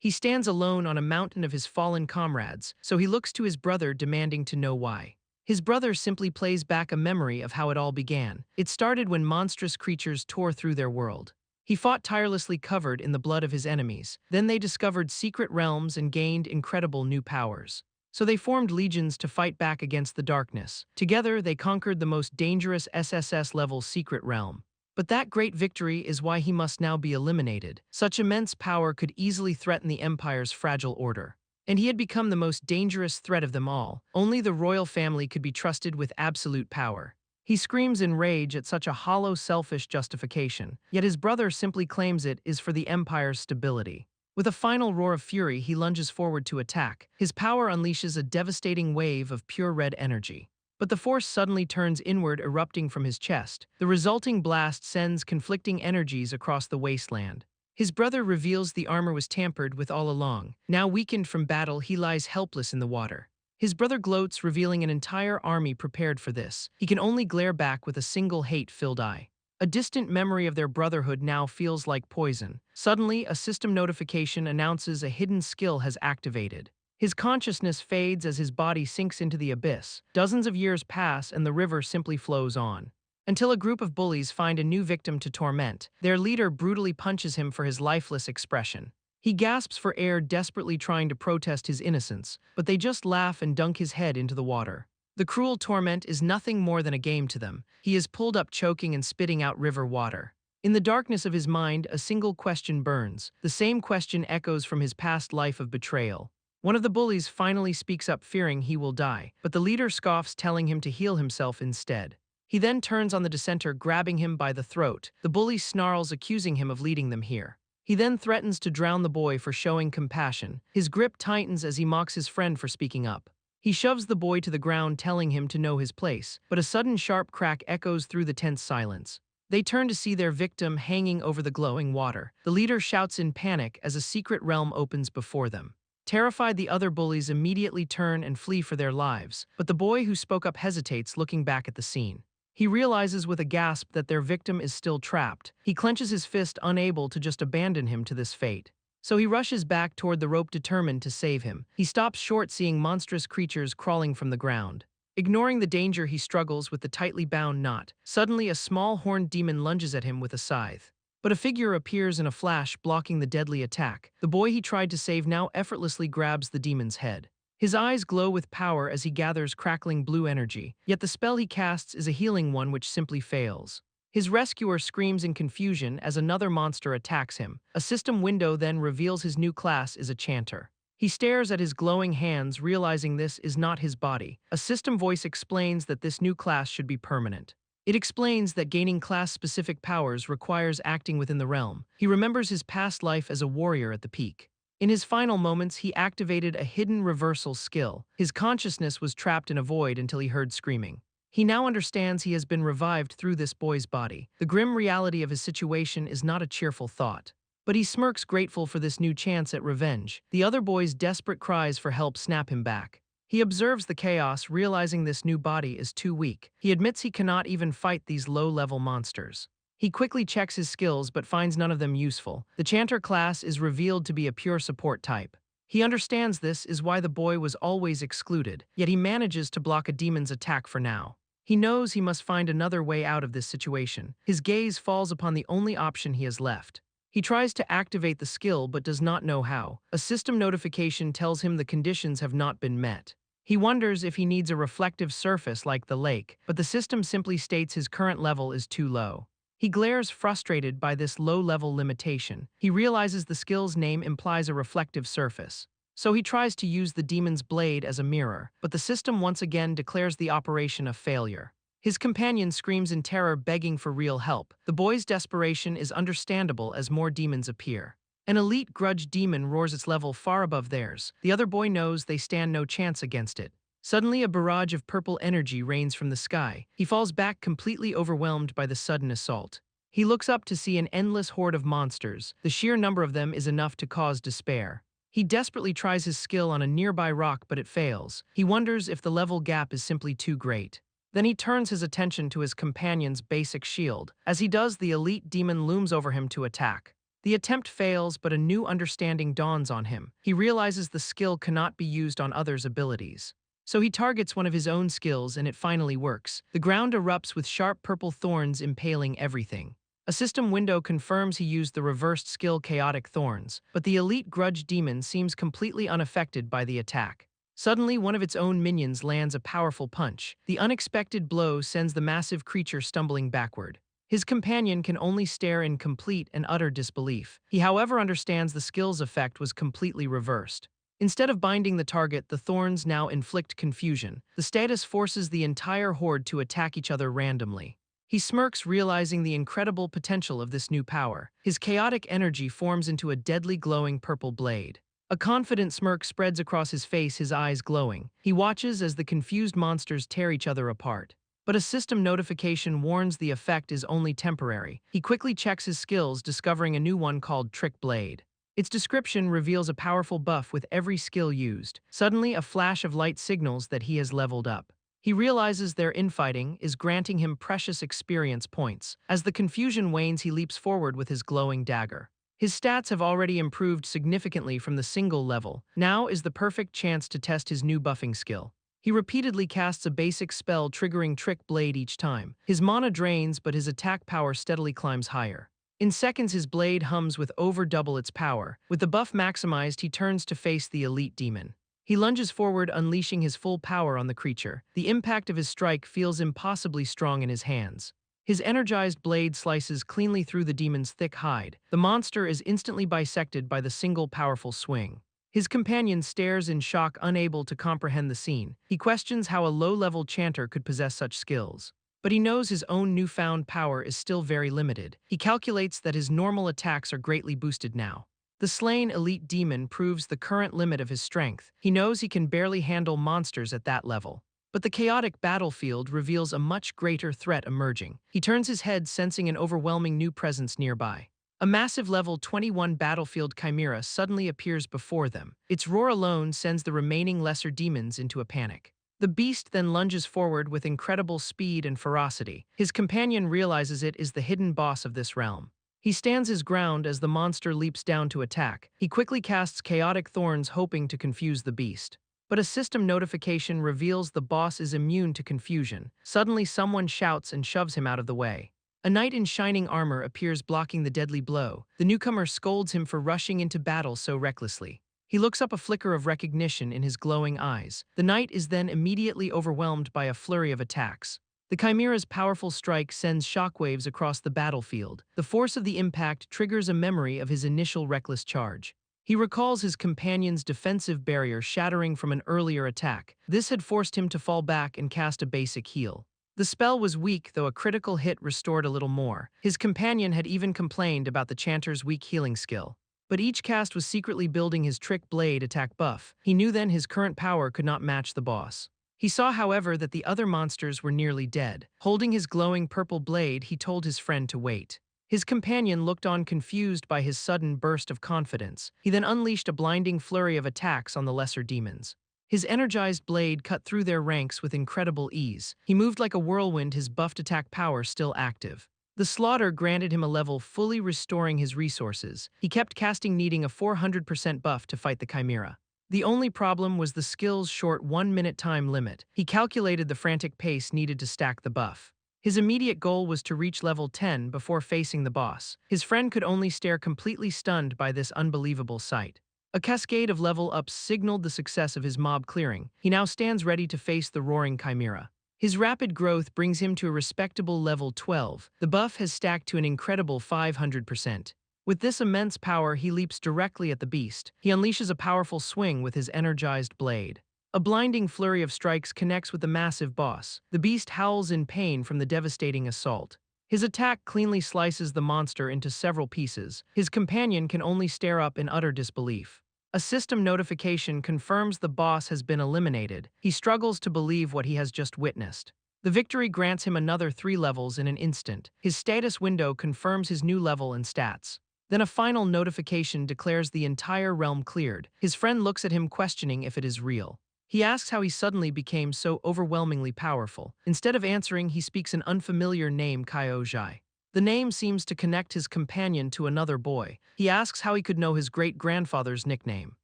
He stands alone on a mountain of his fallen comrades, so he looks to his brother demanding to know why. His brother simply plays back a memory of how it all began. It started when monstrous creatures tore through their world. He fought tirelessly covered in the blood of his enemies. Then they discovered secret realms and gained incredible new powers. So they formed legions to fight back against the darkness. Together, they conquered the most dangerous SSS-level secret realm. But that great victory is why he must now be eliminated. Such immense power could easily threaten the Empire's fragile order. And he had become the most dangerous threat of them all. Only the royal family could be trusted with absolute power. He screams in rage at such a hollow, selfish justification, yet his brother simply claims it is for the Empire's stability. With a final roar of fury, he lunges forward to attack. His power unleashes a devastating wave of pure red energy. But the force suddenly turns inward, erupting from his chest. The resulting blast sends conflicting energies across the wasteland. His brother reveals the armor was tampered with all along. Now weakened from battle, he lies helpless in the water. His brother gloats, revealing an entire army prepared for this. He can only glare back with a single hate-filled eye. A distant memory of their brotherhood now feels like poison. Suddenly, a system notification announces a hidden skill has activated. His consciousness fades as his body sinks into the abyss. Dozens of years pass and the river simply flows on. Until a group of bullies find a new victim to torment. Their leader brutally punches him for his lifeless expression. He gasps for air, desperately trying to protest his innocence, but they just laugh and dunk his head into the water. The cruel torment is nothing more than a game to them. He is pulled up choking and spitting out river water. In the darkness of his mind, a single question burns. The same question echoes from his past life of betrayal. One of the bullies finally speaks up, fearing he will die, but the leader scoffs, telling him to heal himself instead. He then turns on the dissenter, grabbing him by the throat. The bully snarls, accusing him of leading them here. He then threatens to drown the boy for showing compassion. His grip tightens as he mocks his friend for speaking up. He shoves the boy to the ground, telling him to know his place, but a sudden sharp crack echoes through the tense silence. They turn to see their victim hanging over the glowing water. The leader shouts in panic as a secret realm opens before them. Terrified, the other bullies immediately turn and flee for their lives, but the boy who spoke up hesitates, looking back at the scene. He realizes with a gasp that their victim is still trapped. He clenches his fist, unable to just abandon him to this fate. So he rushes back toward the rope, determined to save him. He stops short, seeing monstrous creatures crawling from the ground. Ignoring the danger, he struggles with the tightly bound knot. Suddenly, a small horned demon lunges at him with a scythe. But a figure appears in a flash, blocking the deadly attack. The boy he tried to save now effortlessly grabs the demon's head. His eyes glow with power as he gathers crackling blue energy, yet the spell he casts is a healing one which simply fails. His rescuer screams in confusion as another monster attacks him. A system window then reveals his new class is a chanter. He stares at his glowing hands, realizing this is not his body. A system voice explains that this new class should be permanent. It explains that gaining class-specific powers requires acting within the realm. He remembers his past life as a warrior at the peak. In his final moments, he activated a hidden reversal skill. His consciousness was trapped in a void until he heard screaming. He now understands he has been revived through this boy's body. The grim reality of his situation is not a cheerful thought. But he smirks, grateful for this new chance at revenge. The other boy's desperate cries for help snap him back. He observes the chaos, realizing this new body is too weak. He admits he cannot even fight these low-level monsters. He quickly checks his skills but finds none of them useful. The chanter class is revealed to be a pure support type. He understands this is why the boy was always excluded, yet he manages to block a demon's attack for now. He knows he must find another way out of this situation. His gaze falls upon the only option he has left. He tries to activate the skill but does not know how. A system notification tells him the conditions have not been met. He wonders if he needs a reflective surface like the lake, but the system simply states his current level is too low. He glares, frustrated by this low-level limitation. He realizes the skill's name implies a reflective surface. So he tries to use the demon's blade as a mirror, but the system once again declares the operation a failure. His companion screams in terror, begging for real help. The boy's desperation is understandable as more demons appear. An elite grudge demon roars its level far above theirs. The other boy knows they stand no chance against it. Suddenly, a barrage of purple energy rains from the sky. He falls back, completely overwhelmed by the sudden assault. He looks up to see an endless horde of monsters. The sheer number of them is enough to cause despair. He desperately tries his skill on a nearby rock, but it fails. He wonders if the level gap is simply too great. Then he turns his attention to his companion's basic shield. As he does, the elite demon looms over him to attack. The attempt fails, but a new understanding dawns on him. He realizes the skill cannot be used on others' abilities. So he targets one of his own skills and it finally works. The ground erupts with sharp purple thorns impaling everything. A system window confirms he used the reversed skill Chaotic Thorns, but the elite grudge demon seems completely unaffected by the attack. Suddenly, one of its own minions lands a powerful punch. The unexpected blow sends the massive creature stumbling backward. His companion can only stare in complete and utter disbelief. He, however, understands the skill's effect was completely reversed. Instead of binding the target, the thorns now inflict confusion. The status forces the entire horde to attack each other randomly. He smirks, realizing the incredible potential of this new power. His chaotic energy forms into a deadly glowing purple blade. A confident smirk spreads across his face, his eyes glowing. He watches as the confused monsters tear each other apart. But a system notification warns the effect is only temporary. He quickly checks his skills, discovering a new one called Trick Blade. Its description reveals a powerful buff with every skill used. Suddenly, a flash of light signals that he has leveled up. He realizes their infighting is granting him precious experience points. As the confusion wanes, he leaps forward with his glowing dagger. His stats have already improved significantly from the single level. Now is the perfect chance to test his new buffing skill. He repeatedly casts a basic spell triggering Trick Blade each time. His mana drains, but his attack power steadily climbs higher. In seconds, his blade hums with over double its power. With the buff maximized, he turns to face the elite demon. He lunges forward, unleashing his full power on the creature. The impact of his strike feels impossibly strong in his hands. His energized blade slices cleanly through the demon's thick hide. The monster is instantly bisected by the single powerful swing. His companion stares in shock, unable to comprehend the scene. He questions how a low-level chanter could possess such skills. But he knows his own newfound power is still very limited. He calculates that his normal attacks are greatly boosted now. The slain elite demon proves the current limit of his strength. He knows he can barely handle monsters at that level. But the chaotic battlefield reveals a much greater threat emerging. He turns his head, sensing an overwhelming new presence nearby. A massive level 21 battlefield chimera suddenly appears before them. Its roar alone sends the remaining lesser demons into a panic. The beast then lunges forward with incredible speed and ferocity. His companion realizes it is the hidden boss of this realm. He stands his ground as the monster leaps down to attack. He quickly casts Chaotic Thorns, hoping to confuse the beast. But a system notification reveals the boss is immune to confusion. Suddenly, someone shouts and shoves him out of the way. A knight in shining armor appears, blocking the deadly blow. The newcomer scolds him for rushing into battle so recklessly. He looks up, a flicker of recognition in his glowing eyes. The knight is then immediately overwhelmed by a flurry of attacks. The chimera's powerful strike sends shockwaves across the battlefield. The force of the impact triggers a memory of his initial reckless charge. He recalls his companion's defensive barrier shattering from an earlier attack. This had forced him to fall back and cast a basic heal. The spell was weak, though a critical hit restored a little more. His companion had even complained about the chanter's weak healing skill. But each cast was secretly building his Trick Blade attack buff. He knew then his current power could not match the boss. He saw, however, that the other monsters were nearly dead. Holding his glowing purple blade, he told his friend to wait. His companion looked on, confused by his sudden burst of confidence. He then unleashed a blinding flurry of attacks on the lesser demons. His energized blade cut through their ranks with incredible ease. He moved like a whirlwind, his buffed attack power still active. The slaughter granted him a level, fully restoring his resources. He kept casting, needing a 400% buff to fight the chimera. The only problem was the skill's short 1-minute time limit. He calculated the frantic pace needed to stack the buff. His immediate goal was to reach level 10 before facing the boss. His friend could only stare, completely stunned by this unbelievable sight. A cascade of level-ups signaled the success of his mob clearing. He now stands ready to face the roaring chimera. His rapid growth brings him to a respectable level 12. The buff has stacked to an incredible 500%. With this immense power, he leaps directly at the beast. He unleashes a powerful swing with his energized blade. A blinding flurry of strikes connects with the massive boss. The beast howls in pain from the devastating assault. His attack cleanly slices the monster into several pieces. His companion can only stare up in utter disbelief. A system notification confirms the boss has been eliminated. He struggles to believe what he has just witnessed. The victory grants him another 3 levels in an instant. His status window confirms his new level and stats. Then a final notification declares the entire realm cleared. His friend looks at him, questioning if it is real. He asks how he suddenly became so overwhelmingly powerful. Instead of answering, he speaks an unfamiliar name, Kyo Jai. The name seems to connect his companion to another boy. He asks how he could know his great-grandfather's nickname.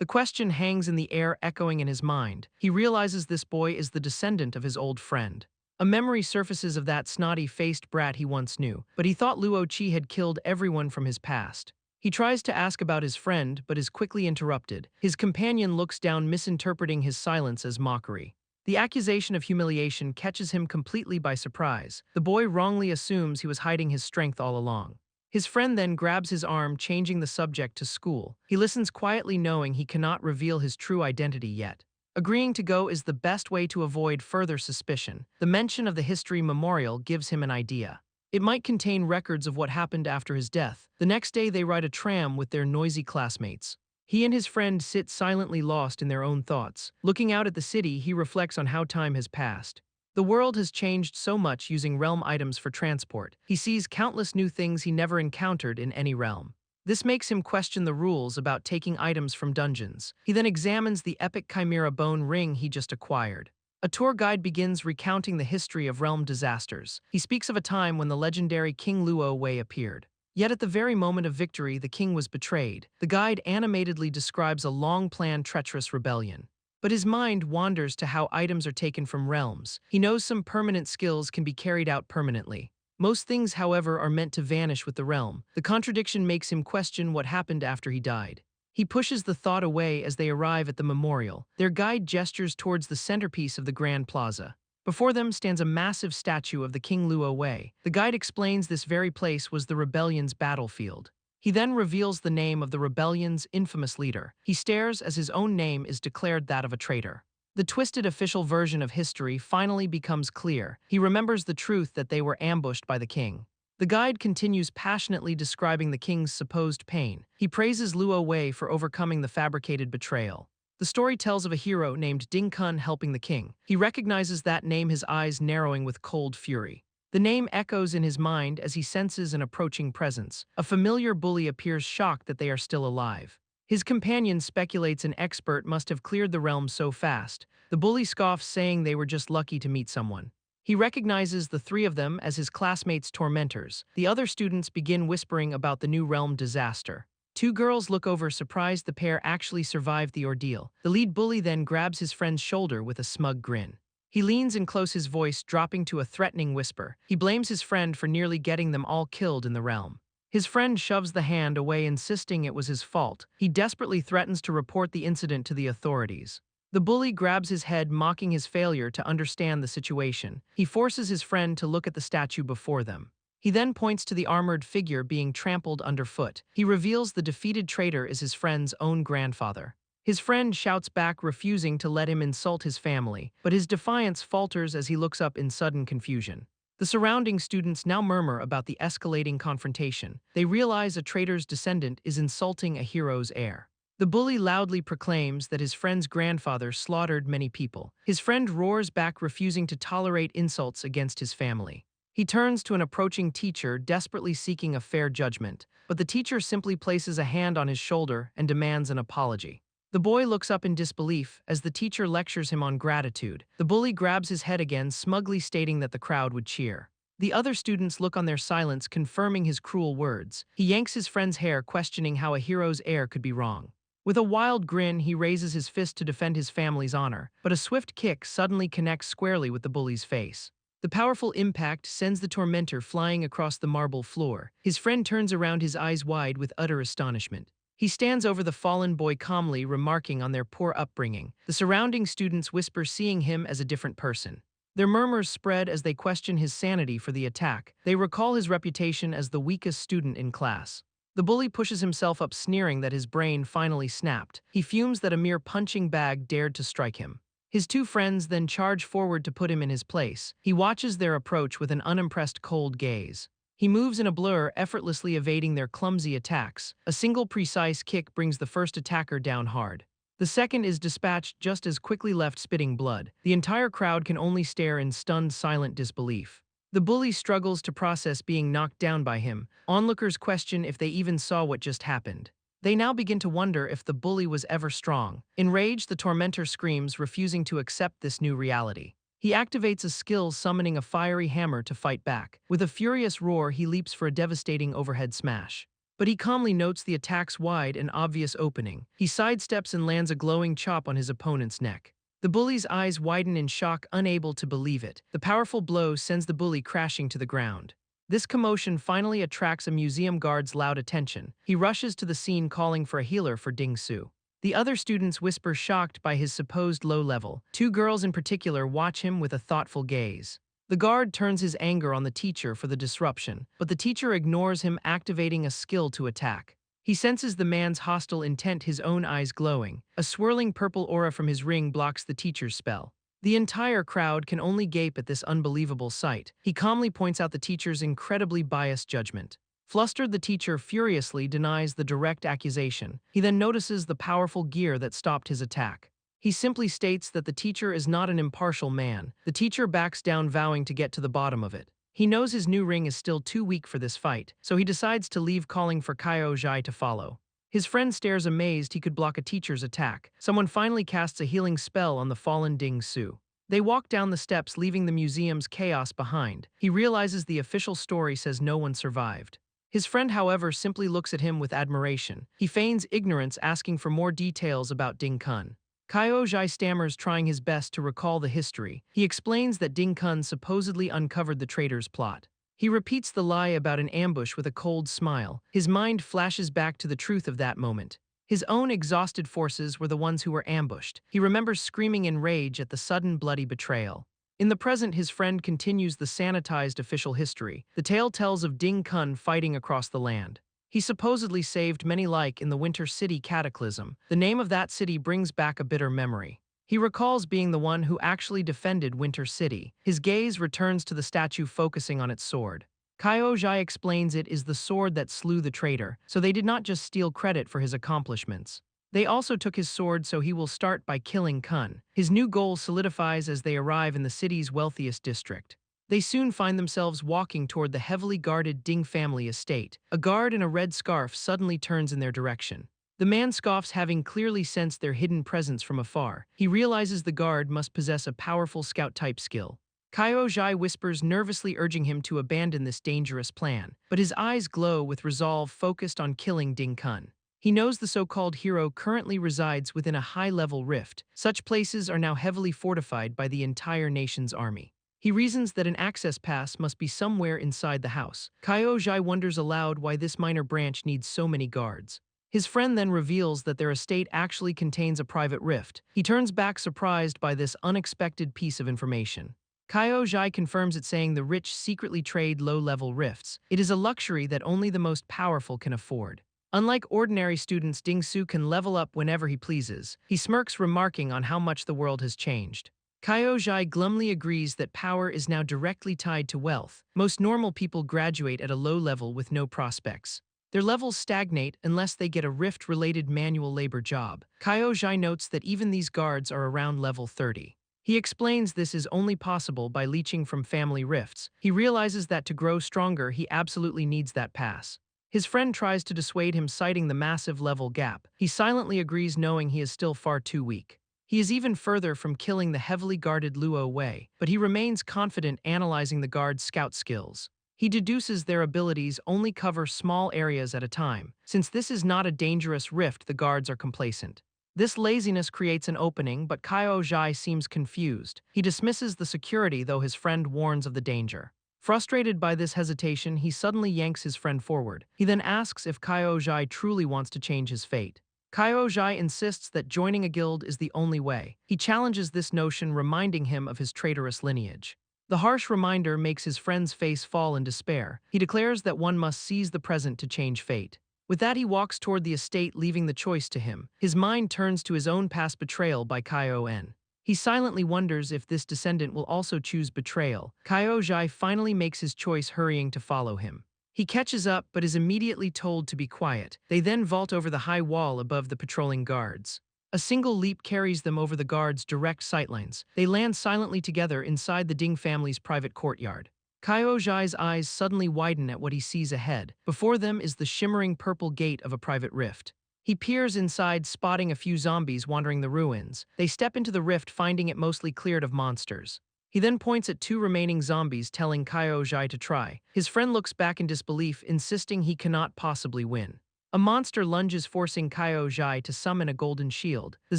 The question hangs in the air, echoing in his mind. He realizes this boy is the descendant of his old friend. A memory surfaces of that snotty-faced brat he once knew, but he thought Luo Qi had killed everyone from his past. He tries to ask about his friend, but is quickly interrupted. His companion looks down, misinterpreting his silence as mockery. The accusation of humiliation catches him completely by surprise. The boy wrongly assumes he was hiding his strength all along. His friend then grabs his arm, changing the subject to school. He listens quietly, knowing he cannot reveal his true identity yet. Agreeing to go is the best way to avoid further suspicion. The mention of the history memorial gives him an idea. It might contain records of what happened after his death. The next day, they ride a tram with their noisy classmates. He and his friend sit silently, lost in their own thoughts. Looking out at the city, he reflects on how time has passed. The world has changed so much using realm items for transport. He sees countless new things he never encountered in any realm. This makes him question the rules about taking items from dungeons. He then examines the epic chimera bone ring he just acquired. A tour guide begins recounting the history of realm disasters. He speaks of a time when the legendary King Luo Wei appeared. Yet at the very moment of victory, the king was betrayed. The guide animatedly describes a long-planned treacherous rebellion. But his mind wanders to how items are taken from realms. He knows some permanent skills can be carried out permanently. Most things, however, are meant to vanish with the realm. The contradiction makes him question what happened after he died. He pushes the thought away as they arrive at the memorial. Their guide gestures towards the centerpiece of the Grand Plaza. Before them stands a massive statue of the King Luo Wei. The guide explains this very place was the rebellion's battlefield. He then reveals the name of the rebellion's infamous leader. He stares as his own name is declared that of a traitor. The twisted official version of history finally becomes clear. He remembers the truth that they were ambushed by the king. The guide continues passionately describing the king's supposed pain. He praises Luo Wei for overcoming the fabricated betrayal. The story tells of a hero named Ding Kun helping the king. He recognizes that name, his eyes narrowing with cold fury. The name echoes in his mind as he senses an approaching presence. A familiar bully appears, shocked that they are still alive. His companion speculates an expert must have cleared the realm so fast. The bully scoffs, saying they were just lucky to meet someone. He recognizes the three of them as his classmates' tormentors. The other students begin whispering about the new realm disaster. Two girls look over, surprised the pair actually survived the ordeal. The lead bully then grabs his friend's shoulder with a smug grin. He leans in close, his voice dropping to a threatening whisper. He blames his friend for nearly getting them all killed in the realm. His friend shoves the hand away, insisting it was his fault. He desperately threatens to report the incident to the authorities. The bully grabs his head, mocking his failure to understand the situation. He forces his friend to look at the statue before them. He then points to the armored figure being trampled underfoot. He reveals the defeated traitor is his friend's own grandfather. His friend shouts back, refusing to let him insult his family, but his defiance falters as he looks up in sudden confusion. The surrounding students now murmur about the escalating confrontation. They realize a traitor's descendant is insulting a hero's heir. The bully loudly proclaims that his friend's grandfather slaughtered many people. His friend roars back, refusing to tolerate insults against his family. He turns to an approaching teacher, desperately seeking a fair judgment, but the teacher simply places a hand on his shoulder and demands an apology. The boy looks up in disbelief as the teacher lectures him on gratitude. The bully grabs his head again, smugly stating that the crowd would cheer. The other students look on, their silence confirming his cruel words. He yanks his friend's hair, questioning how a hero's heir could be wrong. With a wild grin, he raises his fist to defend his family's honor, but a swift kick suddenly connects squarely with the bully's face. The powerful impact sends the tormentor flying across the marble floor. His friend turns around, his eyes wide with utter astonishment. He stands over the fallen boy, calmly remarking on their poor upbringing. The surrounding students whisper, seeing him as a different person. Their murmurs spread as they question his sanity for the attack. They recall his reputation as the weakest student in class. The bully pushes himself up, sneering that his brain finally snapped. He fumes that a mere punching bag dared to strike him. His two friends then charge forward to put him in his place. He watches their approach with an unimpressed, cold gaze. He moves in a blur, effortlessly evading their clumsy attacks. A single precise kick brings the first attacker down hard. The second is dispatched just as quickly, left spitting blood. The entire crowd can only stare in stunned, silent disbelief. The bully struggles to process being knocked down by him. Onlookers question if they even saw what just happened. They now begin to wonder if the bully was ever strong. Enraged, the tormentor screams, refusing to accept this new reality. He activates a skill summoning a fiery hammer to fight back. With a furious roar, he leaps for a devastating overhead smash. But he calmly notes the attack's wide and obvious opening. He sidesteps and lands a glowing chop on his opponent's neck. The bully's eyes widen in shock, unable to believe it. The powerful blow sends the bully crashing to the ground. This commotion finally attracts a museum guard's loud attention. He rushes to the scene calling for a healer for Ding Su. The other students whisper, shocked by his supposed low level. Two girls in particular watch him with a thoughtful gaze. The guard turns his anger on the teacher for the disruption, but the teacher ignores him, activating a skill to attack. He senses the man's hostile intent, his own eyes glowing. A swirling purple aura from his ring blocks the teacher's spell. The entire crowd can only gape at this unbelievable sight. He calmly points out the teacher's incredibly biased judgment. Flustered, the teacher furiously denies the direct accusation. He then notices the powerful gear that stopped his attack. He simply states that the teacher is not an impartial man. The teacher backs down, vowing to get to the bottom of it. He knows his new ring is still too weak for this fight, so he decides to leave, calling for Kyo Jai to follow. His friend stares, amazed he could block a teacher's attack. Someone finally casts a healing spell on the fallen Ding Su. They walk down the steps, leaving the museum's chaos behind. He realizes the official story says no one survived. His friend, however, simply looks at him with admiration. He feigns ignorance, asking for more details about Ding Kun. Kyo Jai stammers, trying his best to recall the history. He explains that Ding Kun supposedly uncovered the traitor's plot. He repeats the lie about an ambush with a cold smile. His mind flashes back to the truth of that moment. His own exhausted forces were the ones who were ambushed. He remembers screaming in rage at the sudden bloody betrayal. In the present, his friend continues the sanitized official history. The tale tells of Ding Kun fighting across the land. He supposedly saved many, like in the Winter City cataclysm. The name of that city brings back a bitter memory. He recalls being the one who actually defended Winter City. His gaze returns to the statue, focusing on its sword. Kyo Jai explains it is the sword that slew the traitor, so they did not just steal credit for his accomplishments. They also took his sword, so he will start by killing Kun. His new goal solidifies as they arrive in the city's wealthiest district. They soon find themselves walking toward the heavily guarded Ding family estate. A guard in a red scarf suddenly turns in their direction. The man scoffs, having clearly sensed their hidden presence from afar. He realizes the guard must possess a powerful scout-type skill. Kyo Jai whispers, nervously urging him to abandon this dangerous plan, but his eyes glow with resolve, focused on killing Ding Kun. He knows the so-called hero currently resides within a high-level rift. Such places are now heavily fortified by the entire nation's army. He reasons that an access pass must be somewhere inside the house. Kyo Jai wonders aloud why this minor branch needs so many guards. His friend then reveals that their estate actually contains a private rift. He turns back, surprised by this unexpected piece of information. Kyo Jai confirms it, saying the rich secretly trade low-level rifts. It is a luxury that only the most powerful can afford. Unlike ordinary students, Ding Su can level up whenever he pleases. He smirks, remarking on how much the world has changed. Kyo Jai glumly agrees that power is now directly tied to wealth. Most normal people graduate at a low level with no prospects. Their levels stagnate unless they get a rift-related manual labor job. Kyo Jai notes that even these guards are around level 30. He explains this is only possible by leeching from family rifts. He realizes that to grow stronger, he absolutely needs that pass. His friend tries to dissuade him, citing the massive level gap. He silently agrees, knowing he is still far too weak. He is even further from killing the heavily guarded Luo Wei, but he remains confident, analyzing the guard's scout skills. He deduces their abilities only cover small areas at a time. Since this is not a dangerous rift, the guards are complacent. This laziness creates an opening, but Kyo Jai seems confused. He dismisses the security, though his friend warns of the danger. Frustrated by this hesitation, he suddenly yanks his friend forward. He then asks if Kyo Jai truly wants to change his fate. Kyo Jai insists that joining a guild is the only way. He challenges this notion, reminding him of his traitorous lineage. The harsh reminder makes his friend's face fall in despair. He declares that one must seize the present to change fate. With that, he walks toward the estate, leaving the choice to him. His mind turns to his own past betrayal by Kyo N. He silently wonders if this descendant will also choose betrayal. Kyo Jai finally makes his choice, hurrying to follow him. He catches up, but is immediately told to be quiet. They then vault over the high wall above the patrolling guards. A single leap carries them over the guards' direct sightlines. They land silently together inside the Ding family's private courtyard. Kyo Jai's eyes suddenly widen at what he sees ahead. Before them is the shimmering purple gate of a private rift. He peers inside, spotting a few zombies wandering the ruins. They step into the rift, finding it mostly cleared of monsters. He then points at two remaining zombies, telling Kyo-jai to try. His friend looks back in disbelief, insisting he cannot possibly win. A monster lunges, forcing Kyo-jai to summon a golden shield. The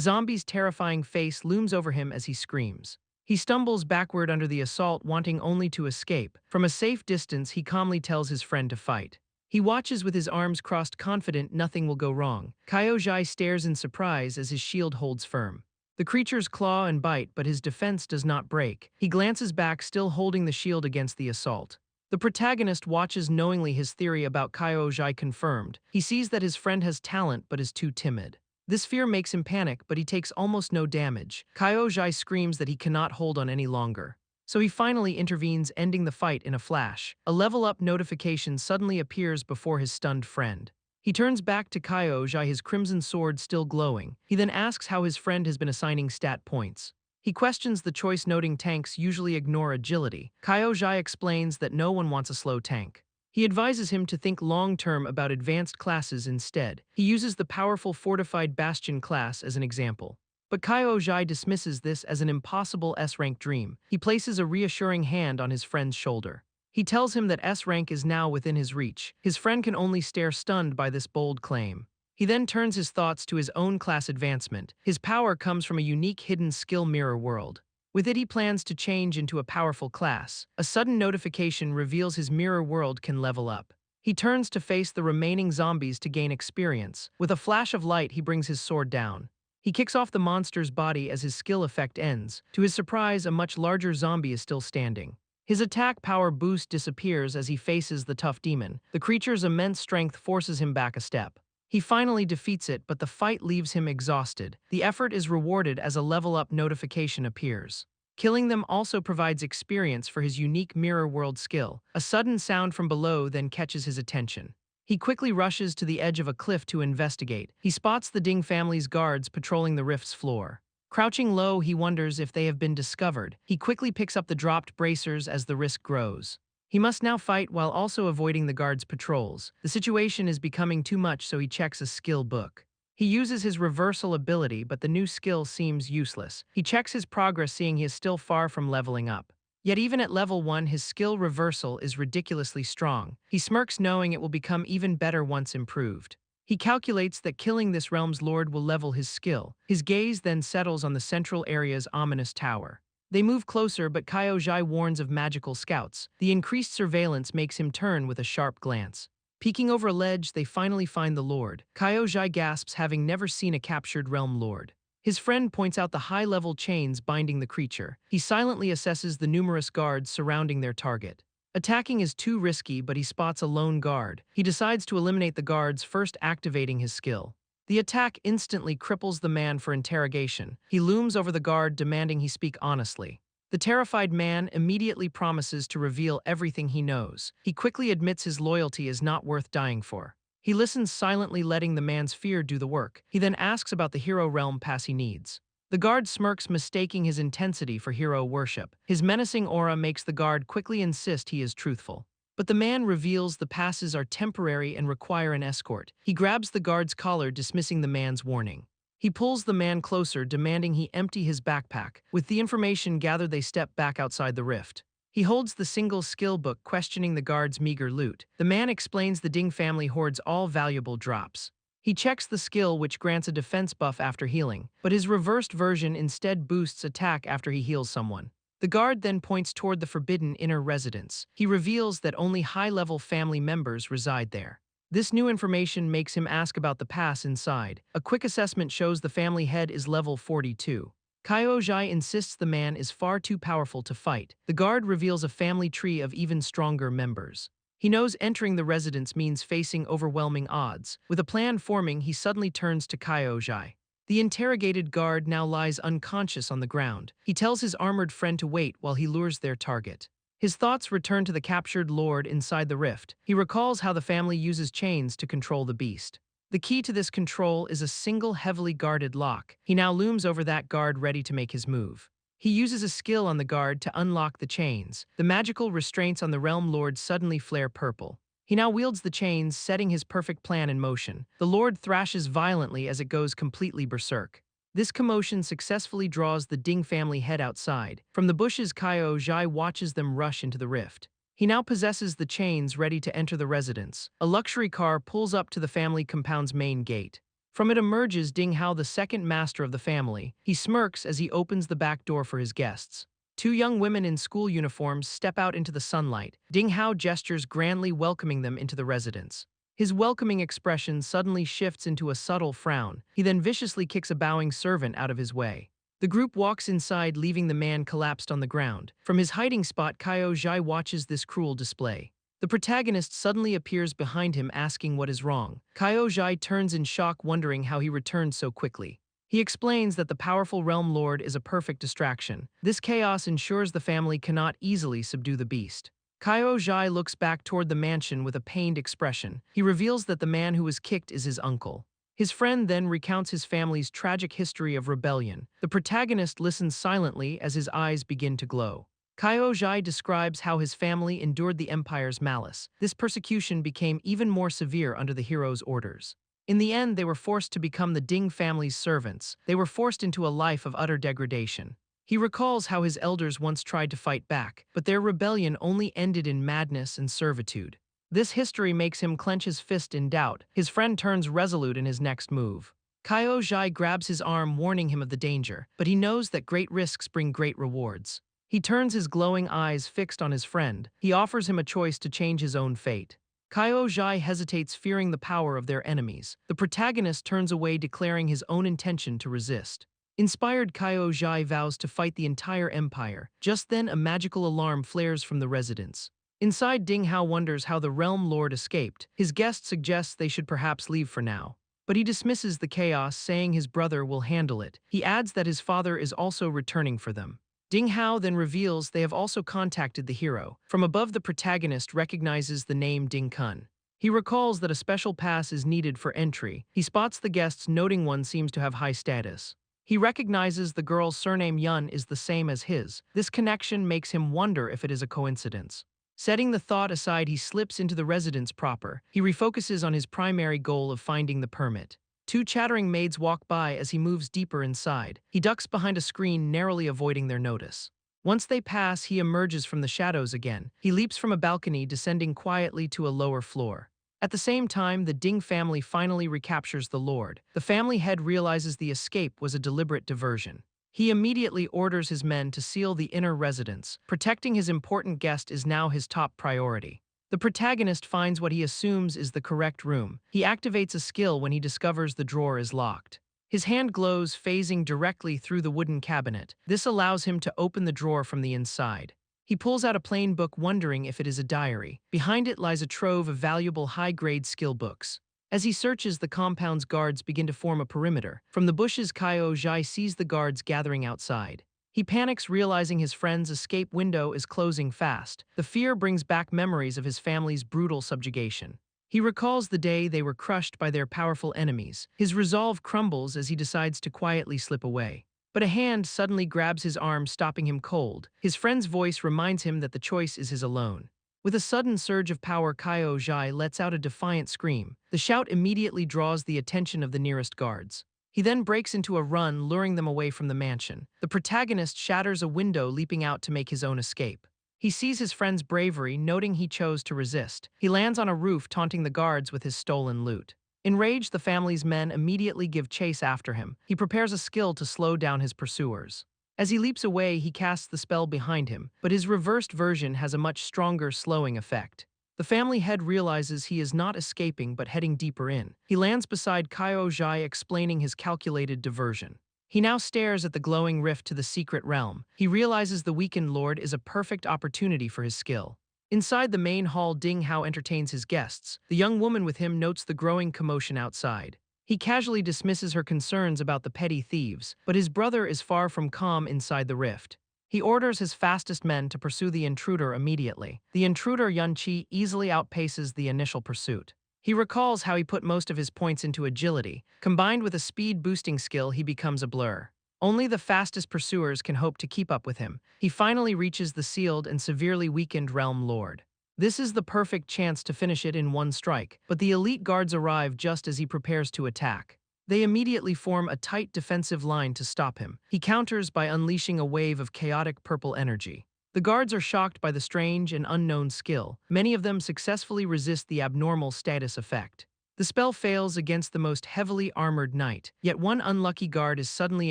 zombie's terrifying face looms over him as he screams. He stumbles backward under the assault, wanting only to escape. From a safe distance, he calmly tells his friend to fight. He watches with his arms crossed, confident nothing will go wrong. Kyo-jai stares in surprise as his shield holds firm. The creatures claw and bite, but his defense does not break. He glances back, still holding the shield against the assault. The protagonist watches knowingly, his theory about Kyo-jai confirmed. He sees that his friend has talent but is too timid. This fear makes him panic, but he takes almost no damage. Kyo-jai screams that he cannot hold on any longer. So he finally intervenes, ending the fight in a flash. A level-up notification suddenly appears before his stunned friend. He turns back to Kyo-jai, his crimson sword still glowing. He then asks how his friend has been assigning stat points. He questions the choice, noting tanks usually ignore agility. Kyo-jai explains that no one wants a slow tank. He advises him to think long-term about advanced classes instead. He uses the powerful fortified Bastion class as an example. But Kyo-jai dismisses this as an impossible S-rank dream. He places a reassuring hand on his friend's shoulder. He tells him that S-rank is now within his reach. His friend can only stare stunned by this bold claim. He then turns his thoughts to his own class advancement. His power comes from a unique hidden skill, mirror world. With it, he plans to change into a powerful class. A sudden notification reveals his mirror world can level up. He turns to face the remaining zombies to gain experience. With a flash of light, he brings his sword down. He kicks off the monster's body as his skill effect ends. To his surprise, a much larger zombie is still standing. His attack power boost disappears as he faces the tough demon. The creature's immense strength forces him back a step. He finally defeats it, but the fight leaves him exhausted. The effort is rewarded as a level-up notification appears. Killing them also provides experience for his unique mirror world skill. A sudden sound from below then catches his attention. He quickly rushes to the edge of a cliff to investigate. He spots the Ding family's guards patrolling the rift's floor. Crouching low, he wonders if they have been discovered. He quickly picks up the dropped bracers as the risk grows. He must now fight while also avoiding the guards' patrols. The situation is becoming too much, so he checks a skill book. He uses his reversal ability, but the new skill seems useless. He checks his progress, seeing he is still far from leveling up. Yet even at level 1, his skill reversal is ridiculously strong. He smirks, knowing it will become even better once improved. He calculates that killing this realm's lord will level his skill. His gaze then settles on the central area's ominous tower. They move closer, but Kyo-jai warns of magical scouts. The increased surveillance makes him turn with a sharp glance. Peeking over a ledge, they finally find the lord. Kyo-jai gasps, having never seen a captured realm lord. His friend points out the high-level chains binding the creature. He silently assesses the numerous guards surrounding their target. Attacking is too risky, but he spots a lone guard. He decides to eliminate the guards, first activating his skill. The attack instantly cripples the man for interrogation. He looms over the guard, demanding he speak honestly. The terrified man immediately promises to reveal everything he knows. He quickly admits his loyalty is not worth dying for. He listens silently, letting the man's fear do the work. He then asks about the hero realm pass he needs. The guard smirks, mistaking his intensity for hero worship. His menacing aura makes the guard quickly insist he is truthful. But the man reveals the passes are temporary and require an escort. He grabs the guard's collar, dismissing the man's warning. He pulls the man closer, demanding he empty his backpack. With the information gathered, they step back outside the rift. He holds the single skill book, questioning the guard's meager loot. The man explains the Ding family hoards all valuable drops. He checks the skill, which grants a defense buff after healing, but his reversed version instead boosts attack after he heals someone. The guard then points toward the forbidden inner residence. He reveals that only high-level family members reside there. This new information makes him ask about the pass inside. A quick assessment shows the family head is level 42. Kyo-jai insists the man is far too powerful to fight. The guard reveals a family tree of even stronger members. He knows entering the residence means facing overwhelming odds. With a plan forming, he suddenly turns to Kyo-jai. The interrogated guard now lies unconscious on the ground. He tells his armored friend to wait while he lures their target. His thoughts return to the captured lord inside the rift. He recalls how the family uses chains to control the beast. The key to this control is a single heavily guarded lock. He now looms over that guard, ready to make his move. He uses a skill on the guard to unlock the chains. The magical restraints on the realm lord suddenly flare purple. He now wields the chains, setting his perfect plan in motion. The lord thrashes violently as it goes completely berserk. This commotion successfully draws the Ding family head outside. From the bushes, Kyo Jai watches them rush into the rift. He now possesses the chains ready to enter the residence. A luxury car pulls up to the family compound's main gate. From it emerges Ding Hao, the second master of the family. He smirks as he opens the back door for his guests. Two young women in school uniforms step out into the sunlight. Ding Hao gestures grandly, welcoming them into the residence. His welcoming expression suddenly shifts into a subtle frown. He then viciously kicks a bowing servant out of his way. The group walks inside, leaving the man collapsed on the ground. From his hiding spot, Kyo Jai watches this cruel display. The protagonist suddenly appears behind him, asking what is wrong. Kyo Jai turns in shock, wondering how he returned so quickly. He explains that the powerful realm lord is a perfect distraction. This chaos ensures the family cannot easily subdue the beast. Kyo Jai looks back toward the mansion with a pained expression. He reveals that the man who was kicked is his uncle. His friend then recounts his family's tragic history of rebellion. The protagonist listens silently as his eyes begin to glow. Kyo Jai describes how his family endured the empire's malice. This persecution became even more severe under the hero's orders. In the end, they were forced to become the Ding family's servants. They were forced into a life of utter degradation. He recalls how his elders once tried to fight back, but their rebellion only ended in madness and servitude. This history makes him clench his fist in doubt. His friend turns resolute in his next move. Kyo Jai grabs his arm, warning him of the danger, but he knows that great risks bring great rewards. He turns his glowing eyes fixed on his friend. He offers him a choice to change his own fate. Kyo Jai hesitates, fearing the power of their enemies. The protagonist turns away, declaring his own intention to resist. Inspired, Kyo Jai vows to fight the entire empire. Just then, a magical alarm flares from the residence. Inside, Ding Hao wonders how the realm lord escaped. His guest suggests they should perhaps leave for now. But he dismisses the chaos, saying his brother will handle it. He adds that his father is also returning for them. Ding Hao then reveals they have also contacted the hero. From above, the protagonist recognizes the name Ding Kun. He recalls that a special pass is needed for entry. He spots the guests, noting one seems to have high status. He recognizes the girl's surname Yun is the same as his. This connection makes him wonder if it is a coincidence. Setting the thought aside, he slips into the residence proper. He refocuses on his primary goal of finding the permit. Two chattering maids walk by as he moves deeper inside. He ducks behind a screen, narrowly avoiding their notice. Once they pass, he emerges from the shadows again. He leaps from a balcony, descending quietly to a lower floor. At the same time, the Ding family finally recaptures the lord. The family head realizes the escape was a deliberate diversion. He immediately orders his men to seal the inner residence. Protecting his important guest is now his top priority. The protagonist finds what he assumes is the correct room. He activates a skill when he discovers the drawer is locked. His hand glows, phasing directly through the wooden cabinet. This allows him to open the drawer from the inside. He pulls out a plain book, wondering if it is a diary. Behind it lies a trove of valuable high-grade skill books. As he searches, the compound's guards begin to form a perimeter. From the bushes, Kyo Jai sees the guards gathering outside. He panics, realizing his friend's escape window is closing fast. The fear brings back memories of his family's brutal subjugation. He recalls the day they were crushed by their powerful enemies. His resolve crumbles as he decides to quietly slip away. But a hand suddenly grabs his arm, stopping him cold. His friend's voice reminds him that the choice is his alone. With a sudden surge of power, Kyo Jai lets out a defiant scream. The shout immediately draws the attention of the nearest guards. He then breaks into a run, luring them away from the mansion. The protagonist shatters a window, leaping out to make his own escape. He sees his friend's bravery, noting he chose to resist. He lands on a roof, taunting the guards with his stolen loot. Enraged, the family's men immediately give chase after him. He prepares a skill to slow down his pursuers. As he leaps away, he casts the spell behind him, but his reversed version has a much stronger slowing effect. The family head realizes he is not escaping but heading deeper in. He lands beside Kyo Jai, explaining his calculated diversion. He now stares at the glowing rift to the secret realm. He realizes the weakened lord is a perfect opportunity for his skill. Inside the main hall, Ding Hao entertains his guests. The young woman with him notes the growing commotion outside. He casually dismisses her concerns about the petty thieves, but his brother is far from calm inside the rift. He orders his fastest men to pursue the intruder immediately. The intruder, Yun Qi, easily outpaces the initial pursuit. He recalls how he put most of his points into agility. Combined with a speed-boosting skill, he becomes a blur. Only the fastest pursuers can hope to keep up with him. He finally reaches the sealed and severely weakened realm lord. This is the perfect chance to finish it in one strike, but the elite guards arrive just as he prepares to attack. They immediately form a tight defensive line to stop him. He counters by unleashing a wave of chaotic purple energy. The guards are shocked by the strange and unknown skill. Many of them successfully resist the abnormal status effect. The spell fails against the most heavily armored knight, yet one unlucky guard is suddenly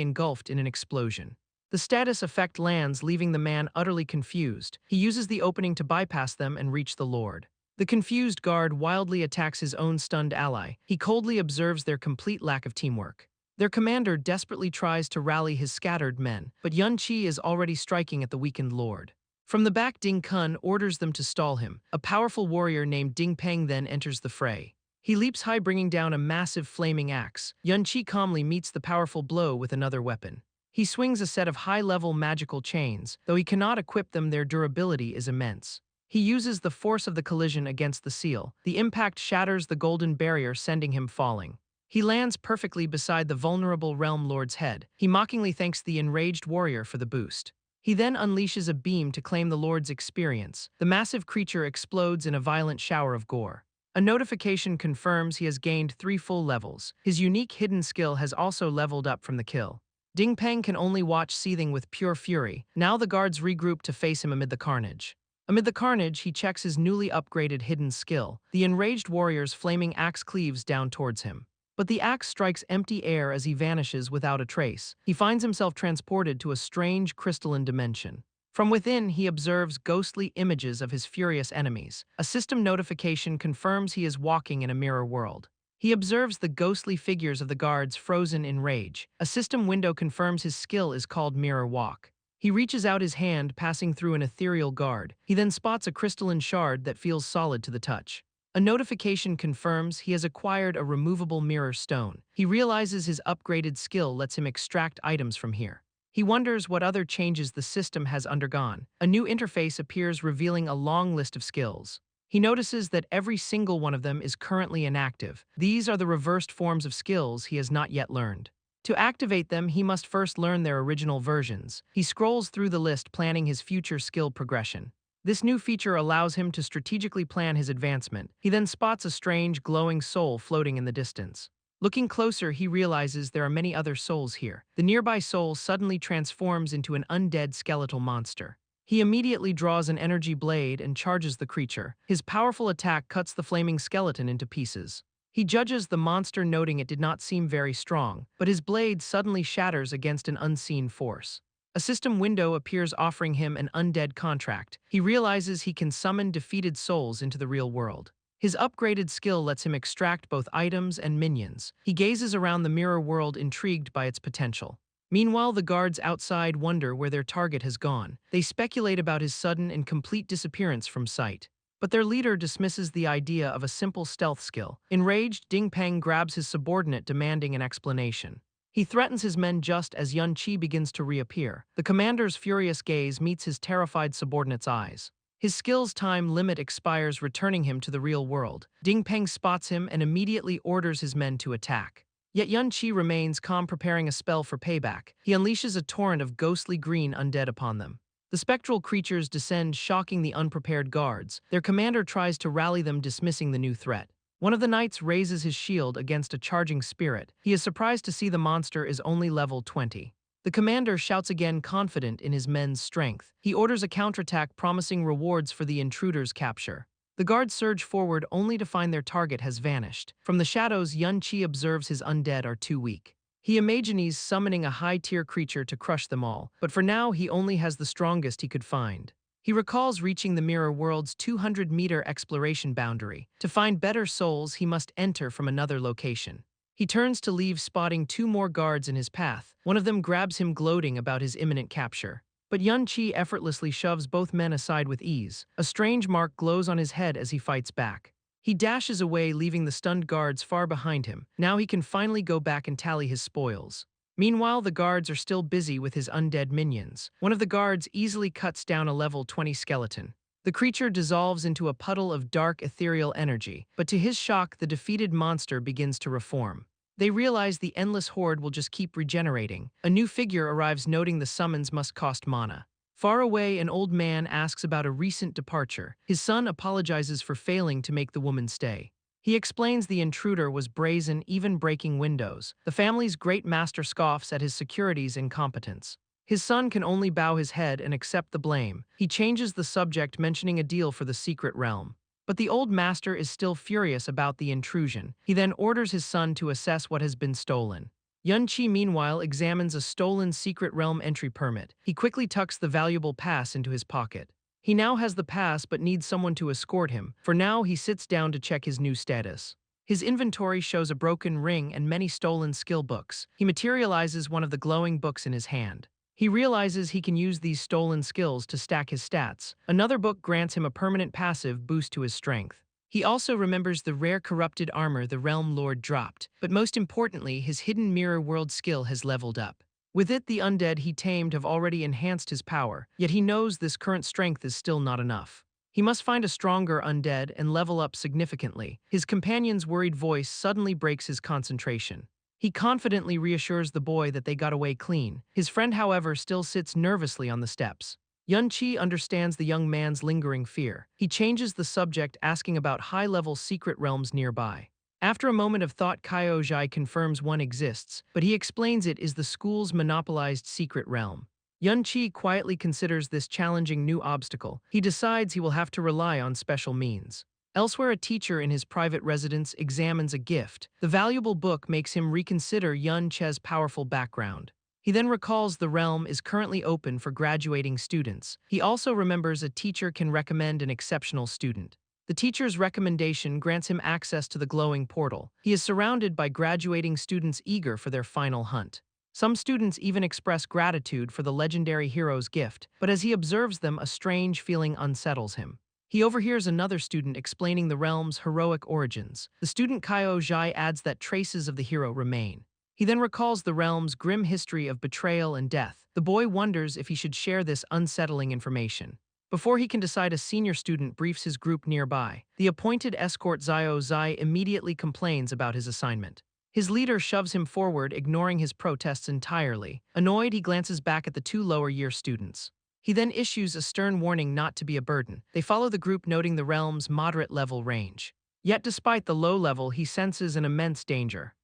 engulfed in an explosion. The status effect lands, leaving the man utterly confused. He uses the opening to bypass them and reach the lord. The confused guard wildly attacks his own stunned ally. He coldly observes their complete lack of teamwork. Their commander desperately tries to rally his scattered men, but Yun Qi is already striking at the weakened lord. From the back, Ding Kun orders them to stall him. A powerful warrior named Ding Peng then enters the fray. He leaps high, bringing down a massive flaming axe. Yun Qi calmly meets the powerful blow with another weapon. He swings a set of high-level magical chains. Though he cannot equip them, their durability is immense. He uses the force of the collision against the seal. The impact shatters the golden barrier, sending him falling. He lands perfectly beside the vulnerable realm lord's head. He mockingly thanks the enraged warrior for the boost. He then unleashes a beam to claim the lord's experience. The massive creature explodes in a violent shower of gore. A notification confirms he has gained 3 full levels. His unique hidden skill has also leveled up from the kill. Ding Peng can only watch, seething with pure fury. Now the guards regroup to face him amid the carnage. Amid the carnage, he checks his newly upgraded hidden skill. The enraged warrior's flaming axe cleaves down towards him. But the axe strikes empty air as he vanishes without a trace. He finds himself transported to a strange crystalline dimension. From within, he observes ghostly images of his furious enemies. A system notification confirms he is walking in a mirror world. He observes the ghostly figures of the guards frozen in rage. A system window confirms his skill is called Mirror Walk. He reaches out his hand, passing through an ethereal guard. He then spots a crystalline shard that feels solid to the touch. A notification confirms he has acquired a removable mirror stone. He realizes his upgraded skill lets him extract items from here. He wonders what other changes the system has undergone. A new interface appears, revealing a long list of skills. He notices that every single one of them is currently inactive. These are the reversed forms of skills he has not yet learned. To activate them, he must first learn their original versions. He scrolls through the list, planning his future skill progression. This new feature allows him to strategically plan his advancement. He then spots a strange, glowing soul floating in the distance. Looking closer, he realizes there are many other souls here. The nearby soul suddenly transforms into an undead skeletal monster. He immediately draws an energy blade and charges the creature. His powerful attack cuts the flaming skeleton into pieces. He judges the monster, noting it did not seem very strong, but his blade suddenly shatters against an unseen force. A system window appears, offering him an undead contract. He realizes he can summon defeated souls into the real world. His upgraded skill lets him extract both items and minions. He gazes around the mirror world, intrigued by its potential. Meanwhile, the guards outside wonder where their target has gone. They speculate about his sudden and complete disappearance from sight. But their leader dismisses the idea of a simple stealth skill. Enraged, Ding Peng grabs his subordinate, demanding an explanation. He threatens his men just as Yun Qi begins to reappear. The commander's furious gaze meets his terrified subordinate's eyes. His skill's time limit expires, returning him to the real world. Ding Peng spots him and immediately orders his men to attack. Yet Yun Qi remains calm, preparing a spell for payback. He unleashes a torrent of ghostly green undead upon them. The spectral creatures descend, shocking the unprepared guards. Their commander tries to rally them, dismissing the new threat. One of the knights raises his shield against a charging spirit. He is surprised to see the monster is only level 20. The commander shouts again, confident in his men's strength. He orders a counterattack, promising rewards for the intruder's capture. The guards surge forward, only to find their target has vanished. From the shadows, Yun Qi observes his undead are too weak. He imagines summoning a high-tier creature to crush them all, but for now he only has the strongest he could find. He recalls reaching the mirror world's 200-meter exploration boundary. To find better souls, he must enter from another location. He turns to leave, spotting 2 more guards in his path. One of them grabs him, gloating about his imminent capture. But Yun Qi effortlessly shoves both men aside with ease. A strange mark glows on his head as he fights back. He dashes away, leaving the stunned guards far behind him. Now he can finally go back and tally his spoils. Meanwhile, the guards are still busy with his undead minions. One of the guards easily cuts down a level 20 skeleton. The creature dissolves into a puddle of dark ethereal energy, but to his shock, the defeated monster begins to reform. They realize the endless horde will just keep regenerating. A new figure arrives, noting the summons must cost mana. Far away, an old man asks about a recent departure. His son apologizes for failing to make the woman stay. He explains the intruder was brazen, even breaking windows. The family's great master scoffs at his security's incompetence. His son can only bow his head and accept the blame. He changes the subject, mentioning a deal for the secret realm. But the old master is still furious about the intrusion. He then orders his son to assess what has been stolen. Yun-Chi meanwhile examines a stolen secret realm entry permit. He quickly tucks the valuable pass into his pocket. He now has the pass but needs someone to escort him. For now, he sits down to check his new status. His inventory shows a broken ring and many stolen skill books. He materializes one of the glowing books in his hand. He realizes he can use these stolen skills to stack his stats. Another book grants him a permanent passive boost to his strength. He also remembers the rare corrupted armor the Realm Lord dropped, but most importantly, his hidden mirror world skill has leveled up. With it, the undead he tamed have already enhanced his power, yet he knows this current strength is still not enough. He must find a stronger undead and level up significantly. His companion's worried voice suddenly breaks his concentration. He confidently reassures the boy that they got away clean. His friend, however, still sits nervously on the steps. Yun-Chi understands the young man's lingering fear. He changes the subject, asking about high-level secret realms nearby. After a moment of thought, Kyo-Jai confirms one exists, but he explains it is the school's monopolized secret realm. Yun-Chi quietly considers this challenging new obstacle. He decides he will have to rely on special means. Elsewhere, a teacher in his private residence examines a gift. The valuable book makes him reconsider Yun-Che's powerful background. He then recalls the realm is currently open for graduating students. He also remembers a teacher can recommend an exceptional student. The teacher's recommendation grants him access to the glowing portal. He is surrounded by graduating students eager for their final hunt. Some students even express gratitude for the legendary hero's gift, but as he observes them, a strange feeling unsettles him. He overhears another student explaining the realm's heroic origins. The student Kyo-Jai adds that traces of the hero remain. He then recalls the realm's grim history of betrayal and death. The boy wonders if he should share this unsettling information. Before he can decide, a senior student briefs his group nearby. The appointed escort Zai immediately complains about his assignment. His leader shoves him forward, ignoring his protests entirely. Annoyed, he glances back at the two lower-year students. He then issues a stern warning not to be a burden. They follow the group, noting the realm's moderate level range. Yet despite the low level, he senses an immense danger.